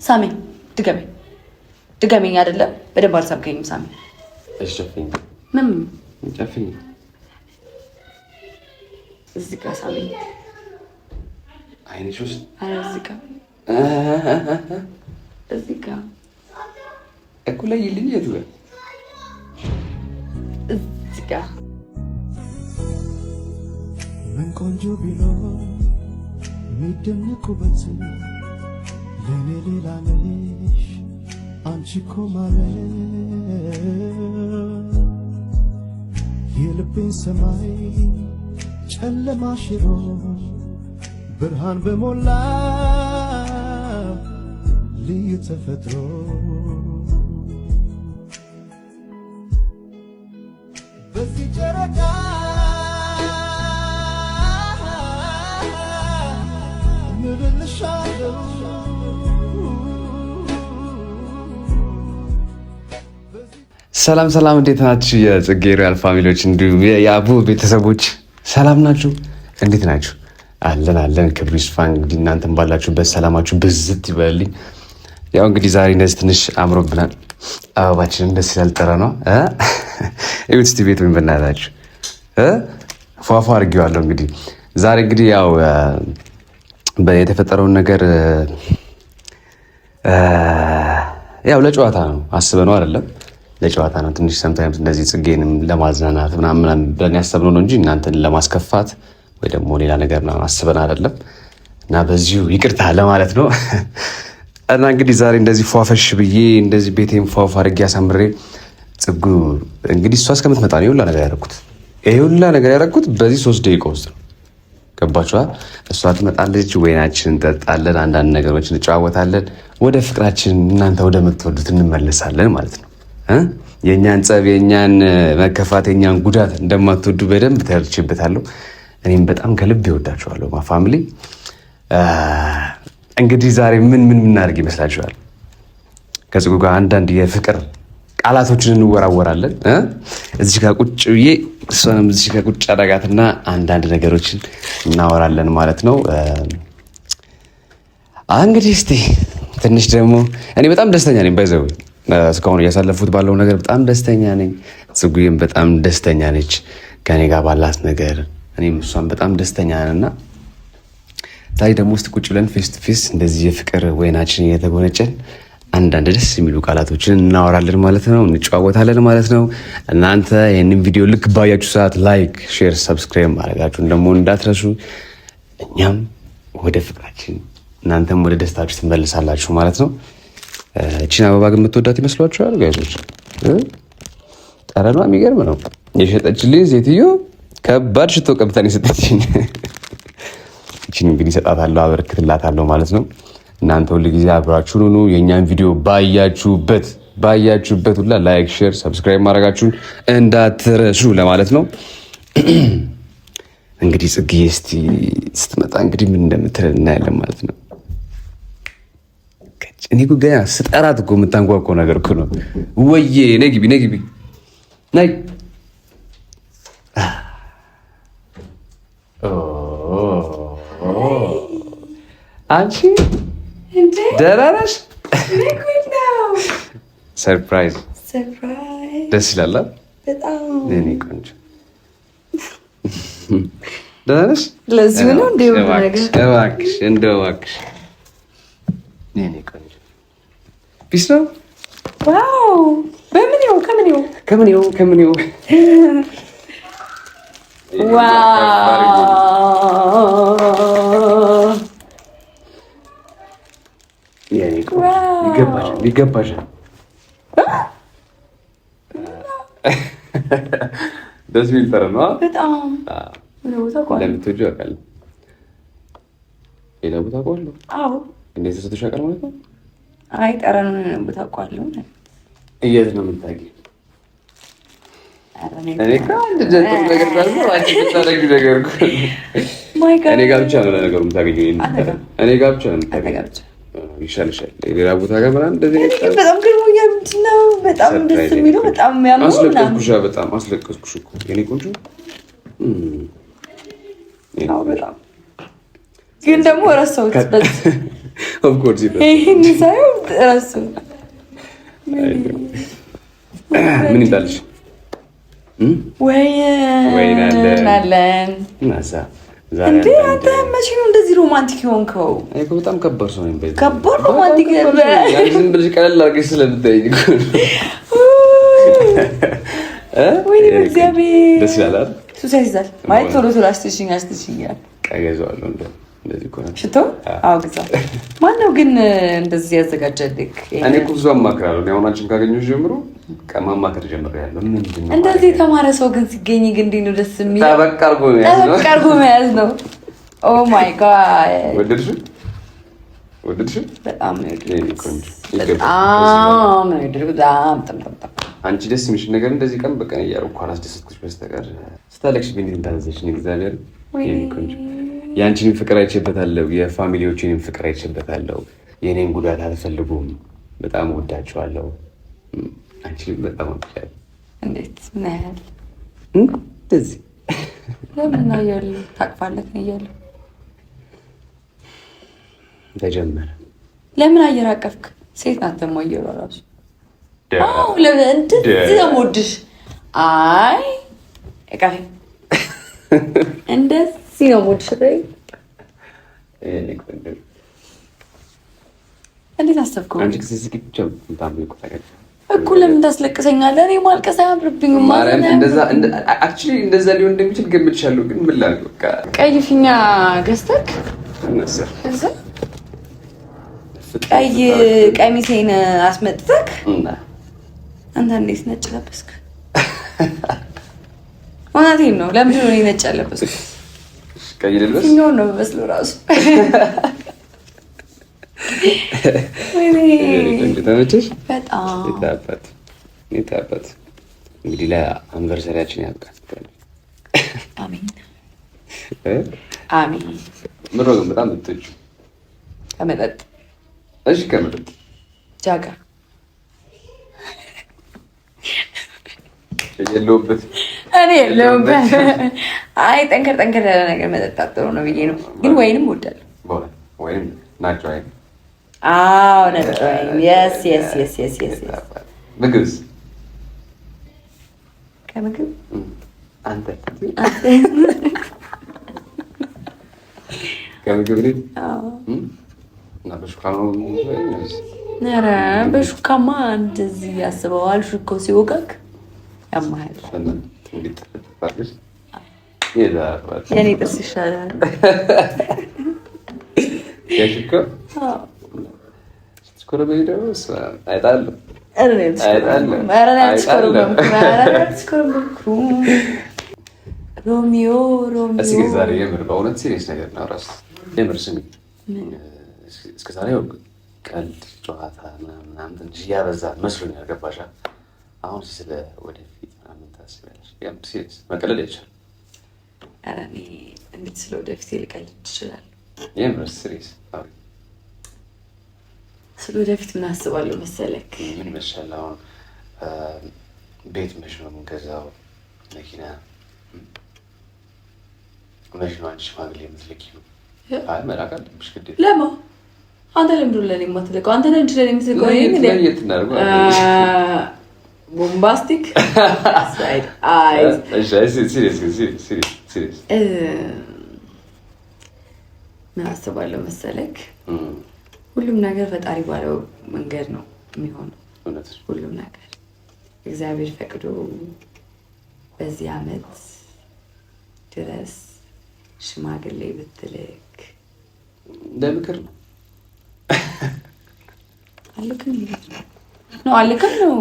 ሳሚ ድገመኝ አይደለም በደንብ አልሰብከኝም ሳሚ እሺ ጨፍኝ ምን ጨፍኝ እዚህ ጋር ሳሚ አይንሽ ውስጥ እዚህ ጋር እኮ ላይ ይልኝ የቱ ጋር እዚህ ጋር ምን ቆንጆ ቢኖር የሚደነቁበት ለኔ ሌላ ነሽ አንቺ እኮ ማለት የልቤን ሰማይ ጨለማ ሽሮ ብርሃን በሞላ ልዩ ተፈጥሮ በዚህ ጨረቃ ምልልሻለሁ ሰላም ሰላም፣ እንዴት ናችሁ የጽጌ ሮያል ፋሚሊዎች እንዲሁም የአቡ ቤተሰቦች ሰላም ናችሁ? እንዴት ናችሁ? አለን ክብሩ ይስፋ። እንግዲህ እናንተም ባላችሁበት ሰላማችሁ ብዝት ይበልልኝ። ያው እንግዲህ ዛሬ እንደዚህ ትንሽ አምሮብናል። አበባችንን ደስ ያልጠረ ነው እዩት እስቲ ቤት ወይም በእናታችሁ ፏፏ አድርጌዋለሁ። እንግዲህ ዛሬ እንግዲህ ያው የተፈጠረውን ነገር ያው ለጨዋታ ነው አስበነው አይደለም፣ ለጨዋታ ነው። ትንሽ ሰምታይምስ እንደዚህ ጽጌንም ለማዝናናት ምናምን ብለን ያሰብነው ነው እንጂ እናንተን ለማስከፋት ወይ ደግሞ ሌላ ነገር ነው አስበን አይደለም። እና በዚሁ ይቅርታ ለማለት ነው። እና እንግዲህ ዛሬ እንደዚህ ፏፈሽ ብዬ እንደዚህ ቤቴም ፏፏ አድርጌ አሳምሬ ጽጉ እንግዲህ እሷ እስከምትመጣ ነው ሁላ ነገር ያደረኩት። ይሄ ሁላ ነገር ያደረኩት በዚህ 3 ደቂቃ ውስጥ ነው። ገባችኋል? እሷ ትመጣለች፣ ወይናችን እንጠጣለን፣ አንዳንድ ነገሮች እንጨዋወታለን፣ ወደ ፍቅራችን እናንተ ወደ ምትወዱት እንመለሳለን ማለት ነው። የእኛን ጸብ፣ የእኛን መከፋት፣ የእኛን ጉዳት እንደማትወዱ በደንብ ተርቼበታለሁ። እኔም በጣም ከልብ ይወዳችኋለሁ ፋሚሊ። እንግዲህ ዛሬ ምን እናደርግ ይመስላችኋል? ከጽጉ ጋር አንዳንድ የፍቅር ቃላቶችን እንወራወራለን። እዚህ ጋር ቁጭ ብዬ እሷንም እዚህ ጋር ቁጭ አደርጋትና አንዳንድ ነገሮችን እናወራለን ማለት ነው። እንግዲህ እስቲ ትንሽ ደግሞ እኔ በጣም ደስተኛ ነኝ። ባይዘው እስካሁን እያሳለፉት ባለው ነገር በጣም ደስተኛ ነኝ። ጽጉዬም በጣም ደስተኛ ነች ከኔ ጋር ባላት ነገር፣ እኔም እሷም በጣም ደስተኛ ነንና ታይ ደግሞ ውስጥ ቁጭ ብለን ፌስ ቱ ፌስ እንደዚህ የፍቅር ወይናችን እየተጎነጨን አንዳንድ ደስ የሚሉ ቃላቶችን እናወራለን ማለት ነው፣ እንጨዋወታለን ማለት ነው። እናንተ ይህንን ቪዲዮ ልክ ባያችሁ ሰዓት ላይክ፣ ሼር፣ ሰብስክራይብ ማድረጋችሁን ደግሞ እንዳትረሱ። እኛም ወደ ፍቅራችን እናንተም ወደ ደስታችሁ ትመልሳላችሁ ማለት ነው። እቺን አበባ ግን የምትወዳት ይመስሏችኋል ጋይሶች? ጠረኗ የሚገርም ነው። የሸጠችልኝ ሴትዮ ከባድ ሽቶ ቀብታን የሰጠችኝ። እቺን እንግዲህ እሰጣታለሁ፣ አበረክትላታለሁ ማለት ነው። እናንተ ሁሉ ጊዜ አብራችሁን ሁኑ። የእኛን ቪዲዮ ባያችሁበት ሁላ ላይክ፣ ሼር፣ ሰብስክራይብ ማድረጋችሁን እንዳትረሱ ለማለት ነው። እንግዲህ ጽጌ እስቲ ስትመጣ እንግዲህ ምን እንደምትል እናያለን ማለት ነው። እኔ እኮ ገና ስጠራት እኮ የምታንጓጓው ነገር እኮ ነው። ወዬ ነይ ግቢ ነይ። አንቺ ደህና ነሽ? ሰርፕራይዝ ደስ ይላል በጣም። እኔ ቆንጆ ደህና ነሽ? ለዚህ ነው እንዴ? እባክሽ እንደው እባክሽ እኔ ቆንጆ ፒስ ነው። ዋው! ከምን ይኸው ዋው! ይገባሻል። ደስ የሚል ጠረን ነው በጣም። ለምትወጂው አውቃለሁ። ሌላ ቦታ አውቀዋለሁ። አዎ፣ እንዴት ተሰጥቶሽ ያውቃል ማለት ነው? አይ ጠረኑን ቦታ አውቀዋለሁ። የት ነው የምታውቂው? እኔ ከአንድ ጀንተል ነገር ደግሞ አንቺ ብታደርጊው ነገር እኔ ጋር ብቻ ነው ለነገሩ የምታገኘው። እኔ ጋር ብቻ ነው የምታገኘው። ይሻልሻል ሌላ ቦታ ጋር ምናምን እንደዚህ በጣም ገርሞኛል። ምንድን ነው በጣም ደስ የሚለው በጣም የሚያምሩ በጣም አስለቀስኩሽ እኮ የኔ ቆንጆ። በጣም ግን ደግሞ ረሳሁት። ኦፍ ኮርስ ይሄን ሳይሆን እራሱ ምን ይላልሽ? ወይን አለን እንዴ? አንተ መቼ ነው እንደዚህ ሮማንቲክ የሆንከው? እኔ እኮ በጣም ከባድ ሰው ነኝ። ከባድ ሮማንቲክ ነበር። ዝም ብለሽ ቀለል አድርገሽ ስለምታይኝ እኮ ወይኔ በእግዚአብሔር ደስ ይላል አይደል? ሱስ ያይዛል ማለት ቶሎ ቶሎ አስተሽኛል። ቀገዘዋለሁ እንደዚህ እኮ ነው ሽቶ። አዎ ግዛ። ማነው ግን እንደዚህ ያዘጋጀልክ? እኔ እኮ ብዙ አማክራለሁ። እኔ አሁን አንቺን ካገኘሁሽ ጀምሮ ማማከር ጀምሬያለሁ። ምንድን ነው እንደዚህ የተማረ ሰው ግን ሲገኝ ግን እንዴት ነው ደስ የሚለው? ጠበቅ አድርጎ መያዝ ነው። ኦ ማይ ጋድ ወደድሽው? በጣም ነው አንቺ ደስ የሚልሽ ነገር እንደዚህ ቀን በቀን እያደረኩ አላስደሰትኩሽ በስተቀር ስታለቅሽ ግን እንዳዘዝሽ ነው። እግዚአብሔር የአንቺንም ፍቅር አይቼበታለሁ፣ የፋሚሊዎችንም ፍቅር አይቼበታለሁ። የእኔን ጉዳት አልፈልጉም። በጣም ወዳችኋለሁ። አንቺንም በጣም ወዳችኋለሁ። እንዴት ምን ያህል እንደዚህ ለምን ነው ያለው? ታቅፋለህ ነው ያለው? ተጀመረ። ለምን አየር አቀፍክ? ሴት ናት ደግሞ አየሩ እራሱ። አዎ ለምን እንደዚህ ነው የምወድሽ? አይ እቃፊ እንደዚህ ነው የምወድሽ። እንዴት አሰብከው? አንቺ ከዚህ ብቻ በጣም ይቆጣኛል እኮ። ለምን ታስለቅሰኛለህ? እኔ ማልቀስ አያምርብኝም ማለት ነው። እንደዛ ሊሆን እንደሚችል ገምቻለሁ፣ ግን ምን ላድርግ? በቃ ቀይ ፊኛ ገዝተህ እዛ ቀይ ቀሚሴን አስመጥተህ አንተ እንዴት ነጭ ለበስክ? እውነቴን ነው። ለምንድን ነው ነጭ ያለበስኩት? ቀይ ልልበስ? ፊኛውን ነው በመስሎ ራሱ። ተመቸሽ? በጣም የታባት እንግዲህ ለአኒቨርሰሪያችን ያብቃል። አሜን አሜን። ምን ነው በጣም ልትጩ ከመጠጥ እሺ፣ ከመጠጥ ጃጋ የለውበት እኔ የለውበት። አይ ጠንከር ያለ ነገር መጠጣት ጥሩ ነው ብዬ ነው። ግን ወይንም እወዳለሁ። ወይንም ናቸው አይደል? አዎ ናቸው። የስ ምግብስ? ከምግብ አንተ ከምግብ ላይ እና በሹካ ነው። ኧረ በሹካማ እንደዚህ ያስበዋል። ሹኮ ሲወጋግ ያማል። የኔ ጥርስ ይሻላል። ያሽኮ አይጣለሁ ሮሚዮ ዛሬ የምር በእውነት ሲሪየስ ነገር ነው። ራስ የምር ስሚ፣ እስከ ዛሬ ቀልድ ጨዋታ ምናምን ትንሽ እያበዛ መስሎኛል። ገባሻ? አሁን ስለ ወደፊት ምናምን ታስቢያለሽ? ሲሪየስ መቀለድ አይቻልም። ኧረ እኔ እንዴት ስለ ወደፊት ልቀልድ እችላለሁ? የምር ሲሪየስ ስለ ወደፊት ምን አስባለሁ መሰለክ? ምን መሰለህ? አሁን ቤት መች ነው የምንገዛው? መኪና መች ነው አንቺ ሽማግሌ የምትልኪው? አይ መላክ አለብሽ ግዴታ። ለማ አንተ ለምንድን ነው ለእኔ የማትልከው? አንተ ነህ እንጂ ለእኔ የምትልከው። የት እናድርገው? ቦምባስቲክ ምን አስባለሁ መሰለክ? ሁሉም ነገር ፈጣሪ ባለው መንገድ ነው የሚሆነው። ሁሉም ነገር እግዚአብሔር ፈቅዶ በዚህ ዓመት ድረስ ሽማግሌ ብትልክ ለምክር ነው። አልክም ነው አልክም ነው።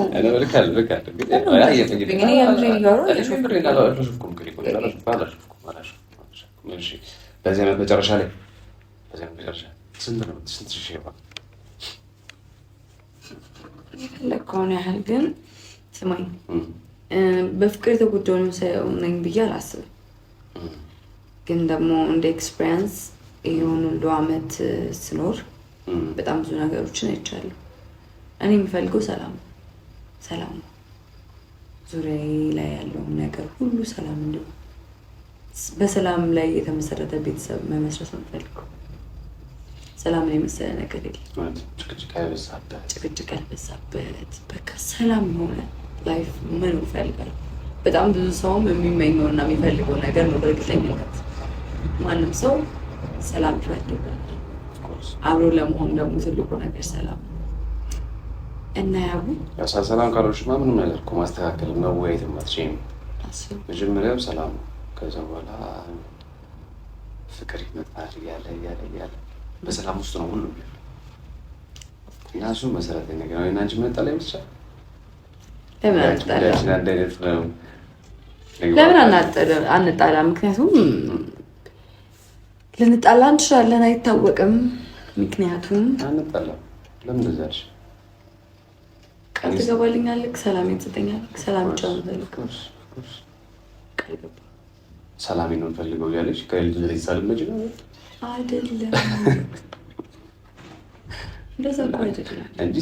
በዚህ ዓመት መጨረሻ ላይ ስንት ሺህ የፈለግከውን ያህል ግን ስማኝ፣ በፍቅር የተጎዳውን ሰው ነኝ ብዬ አላስብም። ግን ደግሞ እንደ ኤክስፔሪንስ የሆኑ ሁሉ አመት ስኖር በጣም ብዙ ነገሮችን አይቻለሁ። እኔ የሚፈልገው ሰላም ነው። ዙሪያዬ ላይ ያለው ነገር ሁሉ ሰላም እንዲሆን፣ በሰላም ላይ የተመሰረተ ቤተሰብ መመስረት ነው የምፈልገው። ሰላምን የመሰለ ነገር የለም። ጭቅጭቅ ያልበዛበት በቃ ሰላም የሆነ ላይፍ መኖር እፈልጋለሁ። በጣም ብዙ ሰውም የሚመኘውና የሚፈልገው ነገር ነው። በእርግጠኝነት ማንም ሰው ሰላም ይፈልጋል። አብሮ ለመሆን ደግሞ ትልቁ ነገር ሰላም እና ያቡ ሰላም ካልሆንሽማ ምንም ነገር እኮ ማስተካከል መወያየት የማትችይም። መጀመሪያው ሰላም ነው። ከዛ በኋላ ፍቅር ይመጣል እያለ በሰላም ውስጥ ነው ሁሉም እና እሱ መሰረታዊ ነገር ነው። እና አንቺ መጣላ ይመስላል። ለምን አንጣላ? ምክንያቱም ልንጣላ እንችላለን፣ አይታወቅም። ምክንያቱም አንጣላ። ለምን እንደዛ አልሽ? ቃል ትገባልኛለህ፣ ሰላም ትሰጠኛለህ። ሰላም ብቻ ነው የምፈልገው። ቃል ገባ። ሰላም ነው የምፈልገው ያለሽ ከልጅ ልጅ ሳልመጭ ነው አይደለም። እንደዛ እኮ አይደለም እንጂ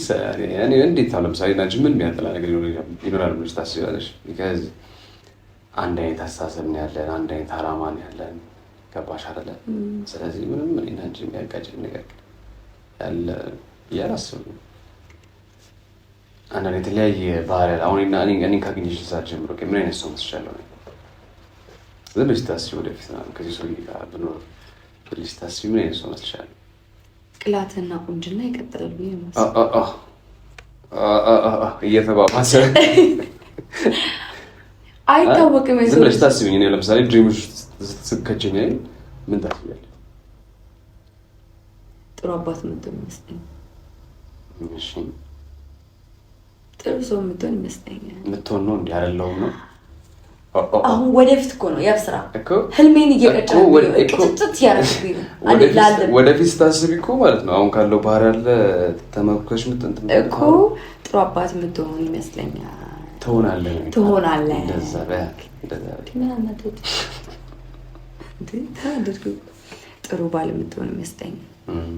እኔ እንዴት አለ ምሳሌ ናንቺ ምን የሚያጠላ ነገር ይኖራል ብለሽ ታስቢያለሽ? ቢካዝ አንድ አይነት አስተሳሰብ ነው ያለን፣ አንድ አይነት አላማ ነው ያለን። ገባሽ አይደለ? ስለዚህ ምንም እኔና አንቺ የሚያጋጭን ነገር ያለ ያላስብ አንዳንድ የተለያየ ባህሪ ያለ አሁን እኔ ካገኘሽ ሰዓት ጀምሮ ምን አይነት ሰው መስሻለሁ ነው ዝም ብለሽ ታስቢ። ወደፊት ነው ከዚህ ሰው ጋር ብኖር ብለሽ ታስቢ ምን አይነት ሰው መስሻለሁ? ቅላትና ቁንጅና ይቀጥላል ብዬ ነው እየተባባሰ አይታወቅም። ዝም ብለሽ ታስቢኝ። እኔ ለምሳሌ ድሪምሽ ስትከቸኝ ምን ታስቢያለሽ? ጥሩ አባት የምትሆን ይመስለኛል። እሺ ጥሩ ሰው የምትሆን ይመስለኛል። የምትሆን ነው እንዲህ አይደለሁም ነው። አሁን ወደፊት እኮ ነው ያብስራ ህልሜን እየቀጨ ቅጥጥ ያረግብኝ ነው። ወደፊት ስታስቢ እኮ ማለት ነው አሁን ካለው ባህሪ ያለ ተመክሮሽ ምትንት እኮ ጥሩ አባት የምትሆን ይመስለኛል። ትሆናለህ። እንደዛ ጥሩ ባል የምትሆን ይመስለኛል።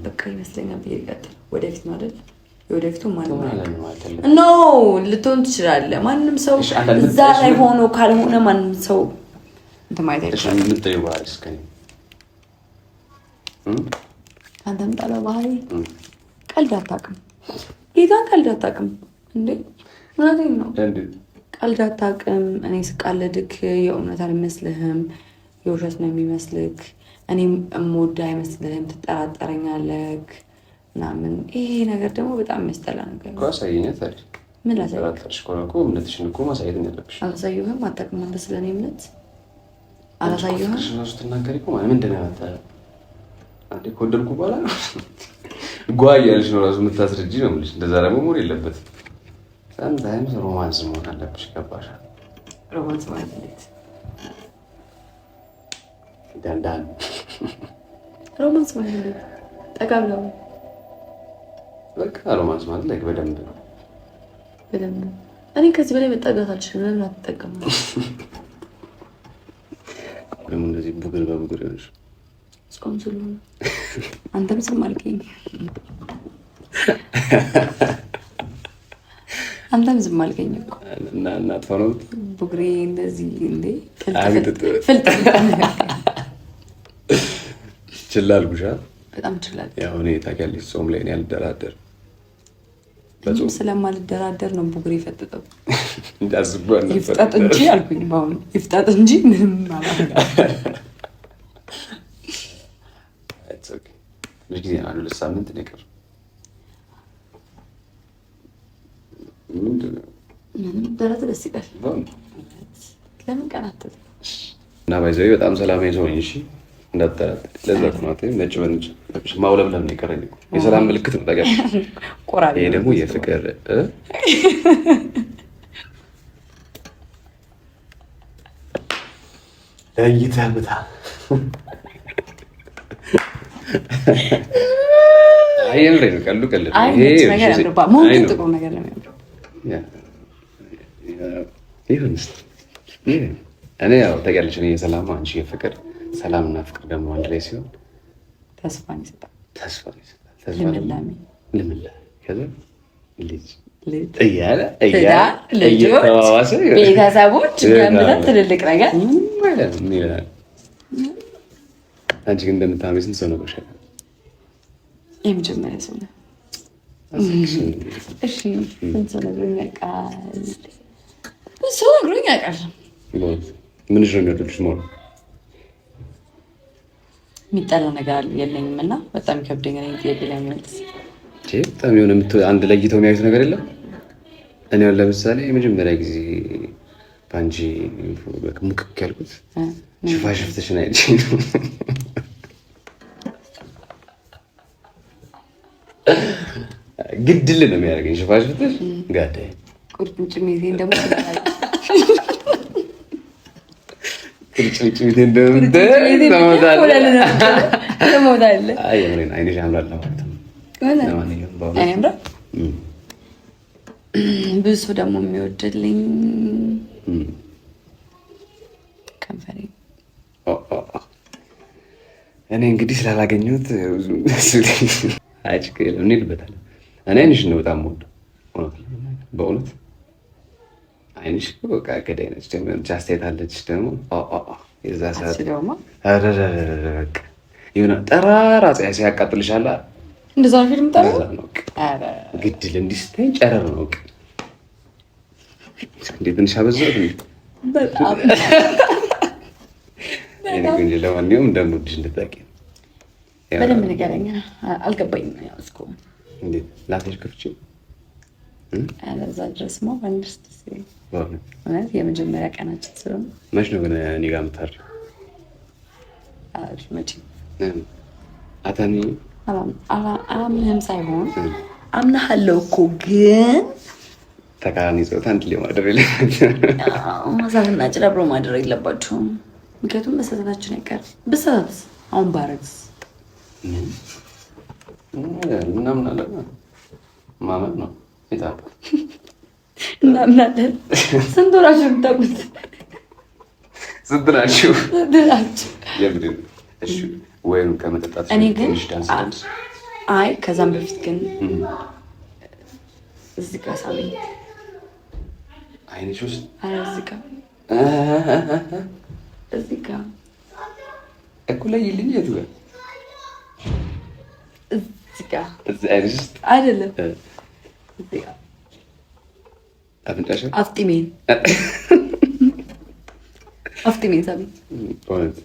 በቃ ይመስለኛል ብዬ ልቀጥል። ወደፊት ነው አይደል? የወደፊቱ ኖ ልትሆን ትችላለህ። ማንም ሰው እዛ ላይ ሆኖ ካልሆነ ማንም ሰው እንትን ማለት አይችልም። አንተ የምጠላው ባህሪ ቀልድ አታውቅም። ጌታን ቀልድ አታውቅም እንዴ? እውነቴን ነው። ቀልድ አታውቅም። እኔ ስቃለድክ የእውነት አልመስልህም፣ የውሸት ነው የሚመስልክ። እኔም እምወድህ አይመስልህም፣ ትጠራጠረኛለህ ምናምን። ይሄ ነገር ደግሞ በጣም የሚያስጠላ ነገር ነው። አሳየኛት አይደል? ምን ላሳየህ? እምነትሽን እኮ ማሳየት ነው ያለብሽ። አላሳየሁህም። አታውቅም አንተ ስለኔ እምነት። አላሳየሁህም። እራሱ ትናገሪ እኮ ማለት ምንድን ነው ያመጣው? አንዴ ከወደድኩ በኋላ ጓ እያልሽ ነው እራሱ የምታስረጂ ነው የምልሽ። እንደዛ ደግሞ መሆን የለበትም። ሳምታይምስ ሮማንስ መሆን አለብሽ። ገባሽ? ሮማንስ ማለት እንዴት? ዳንዳን ሮማንስ ማለት እንዴት? ጠጋ ብለው በቃ ሮማንስ ማለት ላይ በደንብ እኔ ከዚህ በላይ መጠጋት አልችልም። ለምን አትጠቀምም? ደግሞ እንደዚህ ቡግር በቡግር ይሆንሽ ጾም ስለሆነ አንተም ስም አልከኝ። አንተም ዝም አልከኝ እኮ እና እናጥፋ ነው ቡግሬ እንደዚህ እንዴ ፍልጥ ይችላል ጉሻ በጣም ይችላል። ያው እኔ ታውቂያለሽ ጾም ላይ እኔ አልደራደር በጾም ስለማልደራደር ነው ቡግሬ ፈጥጠው እንዳዝባን ነበር። ይፍጣጥ እንጂ አልኩኝ። ባሁን ይፍጣጥ እንጂ ምንም ማለት ነው። ብዙ ጊዜ ነው ለሳምንት ነው የቀረው። ምንም ደረተ ደስ ይላል። ለምን ቀናት እና ባይዘው በጣም ሰላማዊ ሰው ነኝ። እሺ እንዳትጠራጠሪ። ለዛ ኮማቴ ነጭ በነጭ ማውለብለም ነው የቀረኝ። የሰላም ምልክት ነው ታውቂያለሽ። ቆራቢ ይሄ ደግሞ የፍቅር ለይተህብታ አይምሬ ነው ቀሉ ቀሉ ይሄ ነገር አድርባ ሞት ጥሩ ነገር ነው የሚያምረው። ይሁንስ እኔ ያው ታውቂያለሽ እኔ የሰላም አንቺ የፍቅር ሰላምና ፍቅር ደግሞ አንድ ላይ ሲሆን ተስፋን ይሰጣል። ልምላሜ ከዛ ልጅ እያለ ልጆች፣ ቤተሰቦች ገምተን ትልልቅ ነገር አንቺ ግን እንደምታምሪ ስንት ሰው ነው? የመጀመሪያ ሰው ነው። እሺ ስንት ሰው ነግሮኝ ያውቃል? ሰው ነግሮኝ ያውቃል። ምንሽ ነው የሚወዱልሽ? ሞር የሚጠላ ነገር አለ የለኝም እና በጣም ይከብደኛል ጥያቄ ላይ መልስ። በጣም የሆነ አንድ ለይተው የሚያዩት ነገር የለም። እኔ አሁን ለምሳሌ የመጀመሪያ ጊዜ በአንቺ ሙቅቅ ያልኩት ሽፋሽፍትሽን አይቼ ነው። ግድል ነው የሚያደርገኝ ሽፋሽፍትሽ ጋዳይ ቁርጭምጭሚቴን ደግሞ ቁርጭምጭሚቴን ደግሞ ተሞታለህ። አይንሽ ያምራል። ብዙ ሰው ደግሞ የሚወድልኝ ከንፈሬ። እኔ እንግዲህ ስላላገኘሁት እንሄድበታለን። እኔ አይንሽ ነው በጣም የምወደው በእውነት አይንሽ በቃ ገዳይ ነች። አስተያየት አለች ደግሞ የዛ ሰዓት የሆነ ጠራራ ፀሐይ ሲያቃጥልሻል። እንደዛ ፊልም ጠራ ግድል እንዲህ ስትይኝ ጨረር ነው። እንዴት ትንሽ አበዛሁት በጣም። ለማንኛውም እንደምወድሽ እንድታውቂ በደንብ ንገረኝ። አልገባኝም። ያው እስካሁን እንዴት ላፍሽ ከፍቼ አለዛ ድረስ ማ አንድስት ማለት የመጀመሪያ ቀናችን ስለሆነ መች ነው ግን እኔ ጋር የምታርጂው? መቼ አታኒ አምንህም ሳይሆን አምናሃለሁ እኮ ግን ተቃራኒ ጾታ አንድ ላይ ማድረግ ማሳትና ጭረብሮ ማድረግ የለባቸውም። ምክንያቱም መሳሳታችን አይቀር ብሳሳት አሁን ባረግስ ምናምን አለ ማመን ነው የታባ እናምናለን። ስንት ወራችሁ የምታውቁት? ስንት ናችሁ? የምድን እሺ ወይም ከመጠጣት እኔ ግን አይ ከዛም በፊት ግን እዚህ ጋር ሳመኝ አይንሽ ውስጥ እዚህ ጋር እኮ ላይ ይልኝ የቱ ጋር እዚህ ጋር እዚህ አይንሽ ውስጥ አይደለም እዚህ ጋር አፍንጫሽ አፍጢሜን ሳመኝ ፖይንት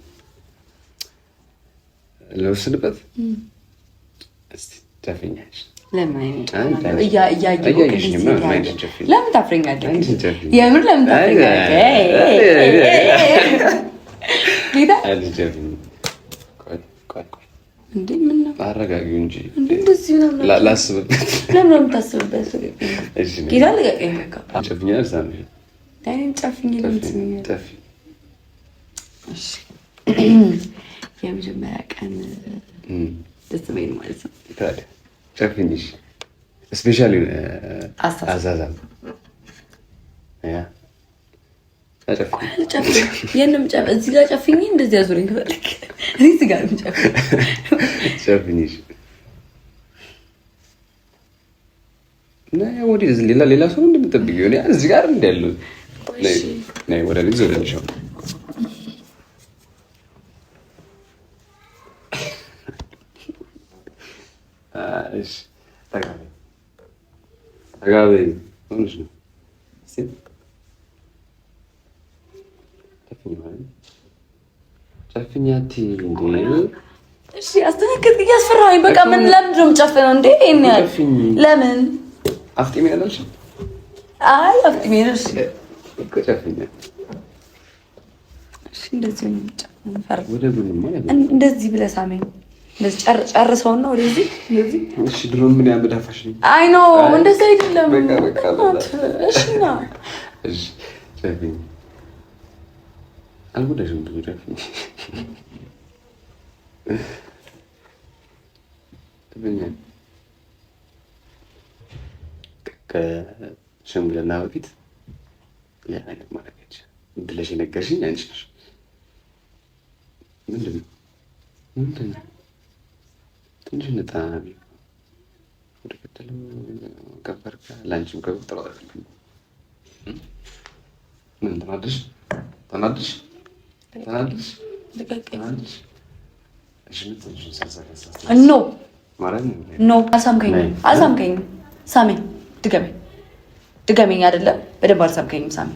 ለወስንበት እስቲ ጨፍኛሽ ለምን ለምን ታፍረኛለህ? የምር ለምን እንዴ? ምን ነው አረጋጊው እንጂ እንደዚህ ነው ላስብበት። ለምን ነው የምታስብበት? ጌታ ልቀቀኝ። በቃ ጨፍኛል ሳሚ ዳይን ጨፍኝ ለምትኛል ጨፍ እሺ የመጀመሪያ ቀን ደስ በይል ማለት ነው። ታዲያ ጨፍኝሽ ስፔሻሊ አዛዛም ያ እዚህ ጋር ጨፍኝ፣ እንደዚህ አዙሪኝ ከፈለክ እዚህ ጋር ጨፍኝሽ እና ወዲህ ሌላ ሰው እንደምጠብቂው እኔ እዚህ ጋር እንዳለው ነይ ወደ ልጅ ወደልሽ እሺ ተጋቢ ሆነሽ ነው ጨፍኛቲ እንዴ? እሺ አስተናገድ እያስፈራኝ። በቃ ምን ለምንድን ነው የምጨፍነው እንዴ? እኔ ለምን አፍጢሜ ያለሽ? አይ አፍጢሜ ነሽ እኮ ጨፍኛ። እሺ እንደዚህ ነው የምጨፍነው። ፈርድ ወደ ምን ማለት እንደዚህ ብለህ ሳመኝ። እንደዚህ ጨርሰውና ወደዚህ እንደዚህ። እሺ ድሮ ምን ያመዳፋሽ ነው? አይ ኖ እንደዚህ አይደለም። በቃ እሺ ና እሺ ጨፍኝ። አልጎዳሽም ብዙ ጨፍኝ። ከሽምግልና በፊት ያ ነገር ማድረግ ብለሽ የነገርሽኝ አንቺ ነሽ። ምንድን ነው ትንሽ ነጣ ወደ ከተለም ከበር ላንቺም ከብጥራ ምን ተናደሽ ኖ ማለት ነው አልሳምከኝም ሳሚ ድገመኝ አይደለም በደንብ አልሳምከኝም ሳሚ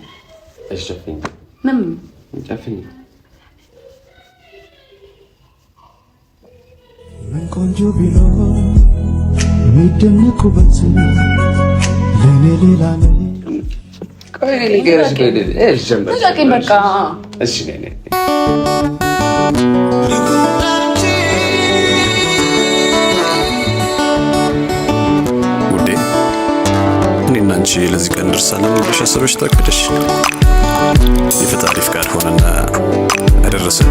እሺ ጨፍኝ ምን ጨፍኝ ምን ቆንጆ ቢኖር የሚደነቁበት ለኔ ሌላ ነው ቆይ ልንገርሽ እሺ ጀምር በቃ እሺ ነኝ እኔና አንቺ ለዚህ ቀን ደርሰናል ብለሽ አስበሽ ታቀደሽ የፈጣሪ ፍቃድ ሆነና አደረሰን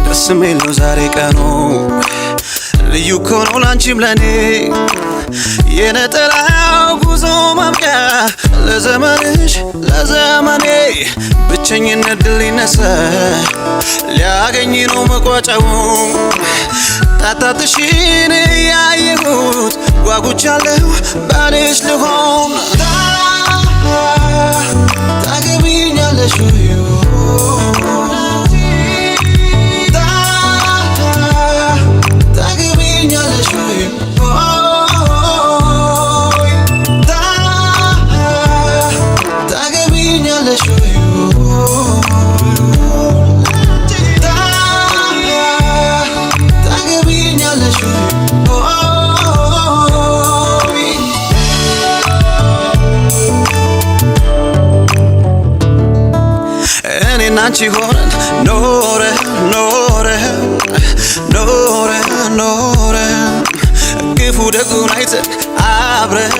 ደስ የሚለው ዛሬ ቀኑ ልዩ ከሆነው ላንቺም ለኔ የነጠላው ጉዞ ማብቂያ ለዘመንሽ ለዘመኔ ብቸኝነት ድል ሊነሳ ሊያገኝ ነው መቋጫው ጣጣትሽን ያየሁት ጓጉቻለሁ ባልሽ ልሆን ታገቢኛለሽ አንቺ ሆነን ኖረ ክፉ ደጉን አይተን አብረን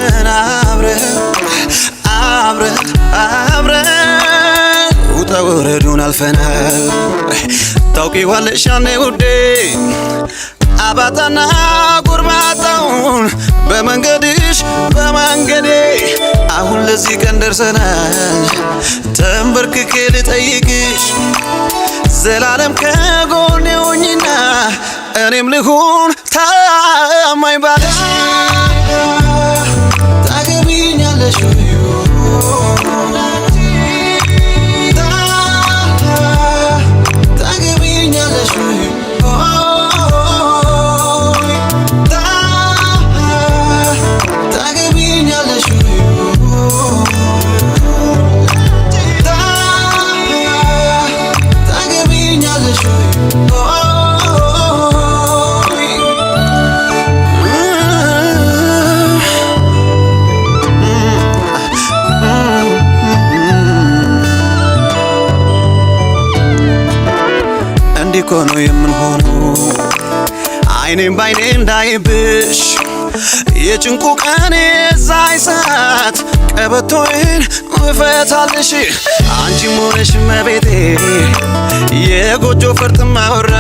ውጣ ወረዱን አልፈናል ታውቂዋለሽ ያኔ ውዴ አባጣና ጉርባጣውን በመንገድሽ በመንገዴ አሁን ለዚህ ቀን ደርሰናል ተንበርክኬ ልጠይቅሽ ዘላለም ከጎኔ ሆኚና እኔም ልሁን ታማኝ ባልሽ ታገቢኛለሽ ኮኖ የምንሆነው አይኔም ባይኔ እንዳይብሽ የጭንቁ ቀን የዛይ ሰዓት ቀበቶዬን እፈታልሽ አንቺም ሆነሽ መቤቴ የጎጆ ፈርጥ ማወራ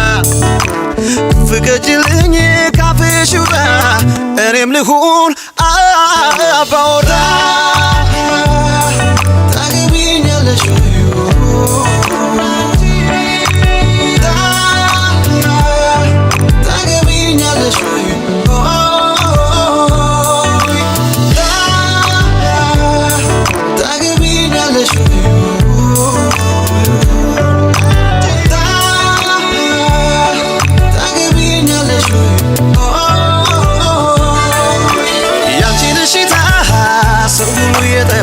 ፍቀጅልኝ ካፍሽ ውጣ እኔም ልሁን አባወራ ታገቢኛለሽ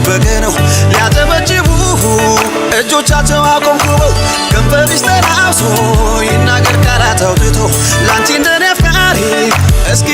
በገነው ሊያጨበጭቡ እጆቻቸው አቆምኩበው ከንፈርሽ ተራብሶ ይናገር ቃላት አውጥቶ ላንቺ እንደኔ አፍቃሪ እስኪ